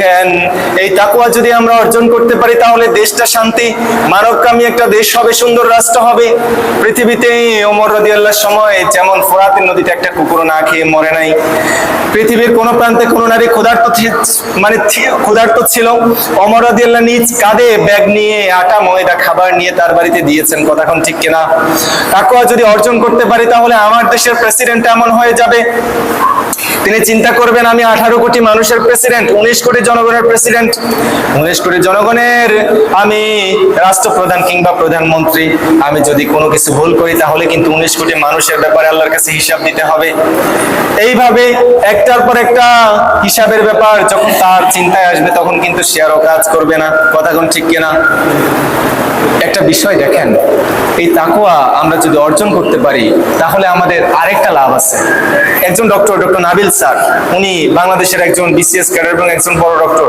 দেখেন, এই তাকওয়া যদি আমরা অর্জন করতে পারি তাহলে দেশটা শান্তি, মানবকামী একটা দেশ হবে, সুন্দর রাষ্ট্র হবে। পৃথিবীতে ওমর রাদিয়াল্লাহর সময় যেমন ফোরাতের নদীতে একটা কুকুর না খেয়ে মরে নাই, পৃথিবীর কোন প্রান্তে কোন নারী ক্ষুধার্ত ছিল, ওমর রাদিয়াল্লাহ নিজ কাঁধে ব্যাগ নিয়ে আটা ময়দা খাবার নিয়ে তার বাড়িতে দিয়েছেন। কথা কোন ঠিক কিনা? তাকওয়া যদি অর্জন করতে পারি তাহলে আমার দেশের প্রেসিডেন্ট এমন হয়ে যাবে, তিনি চিন্তা করবেন আমি 18 কোটি মানুষের প্রেসিডেন্ট, 19 কোটি জনগণের প্রেসিডেন্ট, 19 কোটি জনগণের আমি রাষ্ট্রপ্রধান কিংবা প্রধানমন্ত্রী। আমি যদি কোনো কিছু ভুল করি তাহলে কিন্তু 19 কোটি মানুষের ব্যাপারে আল্লাহর কাছে হিসাব দিতে হবে। এইভাবে একটার পর একটা হিসাবের ব্যাপার যখন তার চিন্তায় আসবে তখন কিন্তু সে আরও কাজ করবে না। কথা কোন ঠিক কিনা? একটা বিষয় দেখেন, এই তাকওয়া আমরা যদি অর্জন করতে পারি তাহলে আমাদের আরেকটা লাভ আছে। একজন ডক্টর নাবিল স্যার, উনি বাংলাদেশের একজন বিসিএস ক্যাডার এবং একজন বড় ডক্টর।